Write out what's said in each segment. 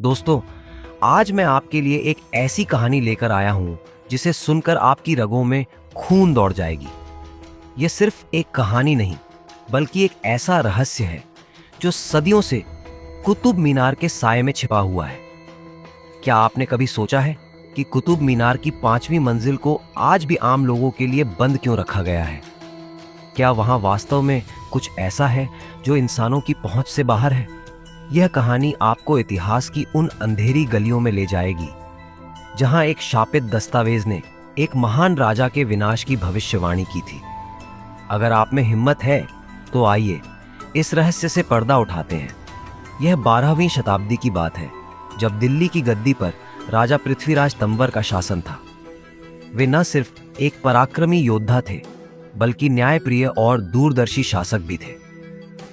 दोस्तों, आज मैं आपके लिए एक ऐसी कहानी लेकर आया हूं जिसे सुनकर आपकी रगों में खून दौड़ जाएगी। यह सिर्फ एक कहानी नहीं, बल्कि एक ऐसा रहस्य है जो सदियों से कुतुब मीनार के साए में छिपा हुआ है। क्या आपने कभी सोचा है कि कुतुब मीनार की 5वीं मंजिल को आज भी आम लोगों के लिए बंद क्यों रखा गया है? क्या वहां वास्तव में कुछ ऐसा है जो इंसानों की पहुंच से बाहर है? यह कहानी आपको इतिहास की उन अंधेरी गलियों में ले जाएगी जहां एक शापित दस्तावेज ने एक महान राजा के विनाश की भविष्यवाणी की थी। अगर आप में हिम्मत है तो आइए इस रहस्य से पर्दा उठाते हैं। यह 12वीं शताब्दी की बात है, जब दिल्ली की गद्दी पर राजा पृथ्वीराज तंवर का शासन था। वे न सिर्फ एक पराक्रमी योद्धा थे, बल्कि न्यायप्रिय और दूरदर्शी शासक भी थे।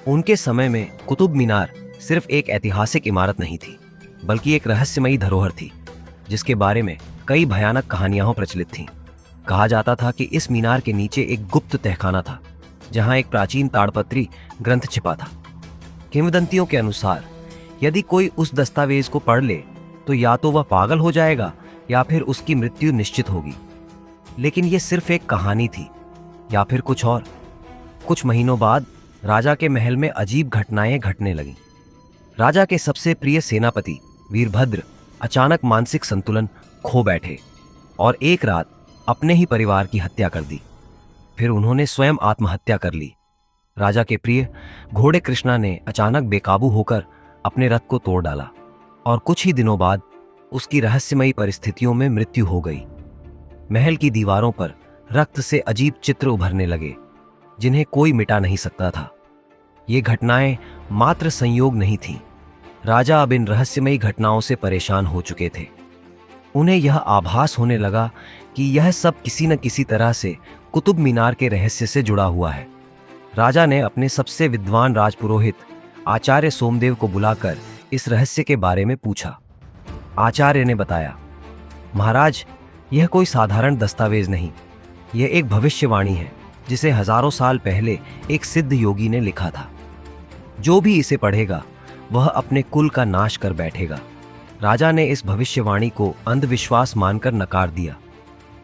उनके समय में कुतुब मीनार सिर्फ एक ऐतिहासिक इमारत नहीं थी, बल्कि एक रहस्यमयी धरोहर थी जिसके बारे में कई भयानक कहानियां प्रचलित थीं। कहा जाता था कि इस मीनार के नीचे एक गुप्त तहखाना था, जहां एक प्राचीन ताड़पत्री ग्रंथ छिपा था। किंवदंतियों के अनुसार यदि कोई उस दस्तावेज को पढ़ ले तो या तो वह पागल हो जाएगा या फिर उसकी मृत्यु निश्चित होगी। लेकिन यह सिर्फ एक कहानी थी या फिर कुछ और? कुछ महीनों बाद राजा के महल में अजीब घटनाएं घटने लगीं। राजा के सबसे प्रिय सेनापति वीरभद्र अचानक मानसिक संतुलन खो बैठे और एक रात अपने ही परिवार की हत्या कर दी। फिर उन्होंने स्वयं आत्महत्या कर ली। राजा के प्रिय घोड़े कृष्णा ने अचानक बेकाबू होकर अपने रथ को तोड़ डाला और कुछ ही दिनों बाद उसकी रहस्यमयी परिस्थितियों में मृत्यु हो गई। महल की दीवारों पर रक्त से अजीब चित्र उभरने लगे जिन्हें कोई मिटा नहीं सकता था। ये घटनाएं मात्र संयोग नहीं थीं। राजा अब इन रहस्यमयी घटनाओं से परेशान हो चुके थे। उन्हें यह आभास होने लगा कि यह सब किसी न किसी तरह से कुतुब मीनार के रहस्य से जुड़ा हुआ है। राजा ने अपने सबसे विद्वान राजपुरोहित आचार्य सोमदेव को बुलाकर इस रहस्य के बारे में पूछा। आचार्य ने बताया, महाराज, यह कोई साधारण दस्तावेज नहीं, यह एक भविष्यवाणी है जिसे हजारों साल पहले एक सिद्ध योगी ने लिखा था। जो भी इसे पढ़ेगा वह अपने कुल का नाश कर बैठेगा। राजा ने इस भविष्यवाणी को अंधविश्वास मानकर नकार दिया,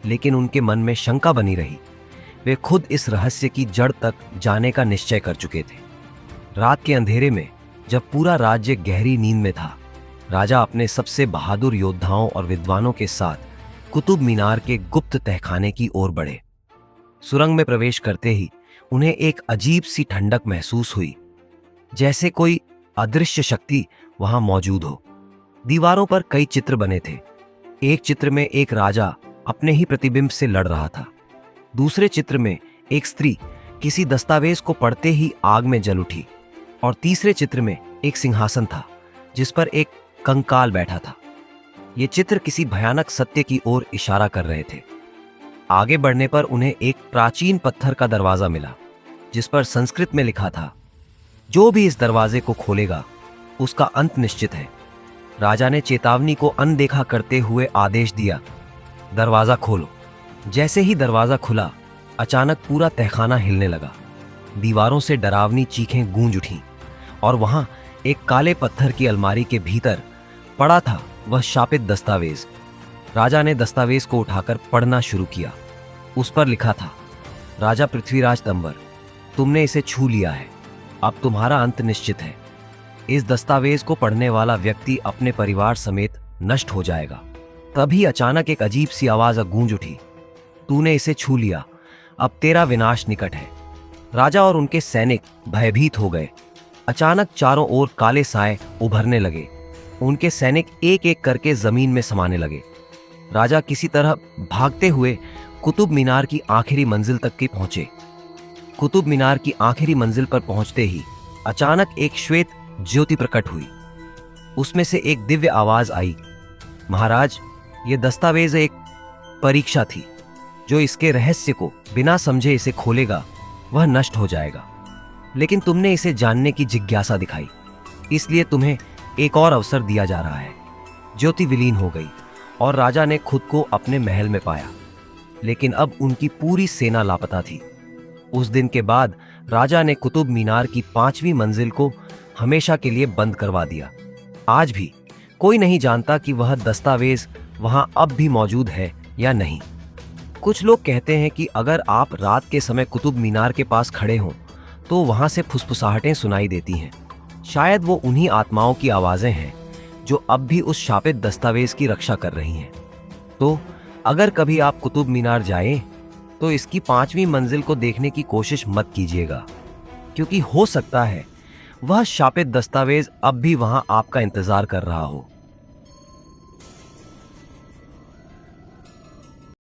लेकिन उनके मन में शंका बनी रही। वे खुद इस रहस्य की जड़ तक जाने का निश्चय कर चुके थे। रात के अंधेरे में, जब पूरा राज्य गहरी नींद में था, राजा अपने सबसे बहादुर योद्धाओं और विद्वानों के साथ कुतुब मीनार के गुप्त तहखाने की ओर बढ़े। सुरंग में प्रवेश करते ही उन्हें एक अजीब सी ठंडक महसूस हुई, जैसे कोई अदृश्य शक्ति वहां मौजूद हो। दीवारों पर कई चित्र बने थे। एक चित्र में एक राजा अपने ही प्रतिबिंब से लड़ रहा था। दूसरे चित्र में एक स्त्री किसी दस्तावेज को पढ़ते ही आग में जल उठी और तीसरे चित्र में एक सिंहासन था जिस पर एक कंकाल बैठा था। ये चित्र किसी भयानक सत्य की ओर इशारा कर रहे थे। आगे बढ़ने पर उन्हें एक प्राचीन पत्थर का दरवाजा मिला जिस पर संस्कृत में लिखा था, जो भी इस दरवाजे को खोलेगा उसका अंत निश्चित है। राजा ने चेतावनी को अनदेखा करते हुए आदेश दिया, दरवाजा खोलो। जैसे ही दरवाजा खुला, अचानक पूरा तहखाना हिलने लगा। दीवारों से डरावनी चीखें गूंज उठीं और वहां एक काले पत्थर की अलमारी के भीतर पड़ा था वह शापित दस्तावेज। राजा ने दस्तावेज को उठाकर पढ़ना शुरू किया। उस पर लिखा था, राजा पृथ्वीराज तंवर, तुमने इसे छू लिया है, अब तुम्हारा अंत निश्चित है। इस दस्तावेज को पढ़ने वाला व्यक्ति अपने परिवार समेत नष्ट हो जाएगा। तभी अचानक एक अजीब सी आवाज गूंज उठी, तूने इसे छू लिया, अब तेरा विनाश निकट है। राजा और उनके सैनिक भयभीत हो गए। अचानक चारों ओर काले साए उभरने लगे। उनके सैनिक एक एक करके जमीन में समाने लगे। राजा किसी तरह भागते हुए कुतुब मीनार की आखिरी मंजिल तक पहुंचे। कुतुब मीनार की आखिरी मंजिल पर पहुंचते ही अचानक एक श्वेत ज्योति प्रकट हुई। उसमें से एक दिव्य आवाज आई, महाराज, यह दस्तावेज एक परीक्षा थी। जो इसके रहस्य को बिना समझे इसे खोलेगा वह नष्ट हो जाएगा। लेकिन तुमने इसे जानने की जिज्ञासा दिखाई, इसलिए तुम्हें एक और अवसर दिया जा रहा है। ज्योति विलीन हो गई और राजा ने खुद को अपने महल में पाया, लेकिन अब उनकी पूरी सेना लापता थी। उस दिन के बाद राजा ने कुतुब मीनार की 5वीं मंजिल को हमेशा के लिए बंद करवा दिया। आज भी कोई नहीं जानता कि वह दस्तावेज वहां अब भी मौजूद है या नहीं। कुछ लोग कहते हैं कि अगर आप रात के समय कुतुब मीनार के पास खड़े हों तो वहां से फुसफुसाहटें सुनाई देती हैं। शायद वो उन्हीं आत्माओं की आवाजें हैं जो अब भी उस शापित दस्तावेज की रक्षा कर रही हैं। तो अगर कभी आप कुतुब मीनार जाएं तो इसकी 5वीं मंजिल को देखने की कोशिश मत कीजिएगा, क्योंकि हो सकता है वह शापित दस्तावेज अब भी वहां आपका इंतजार कर रहा हो।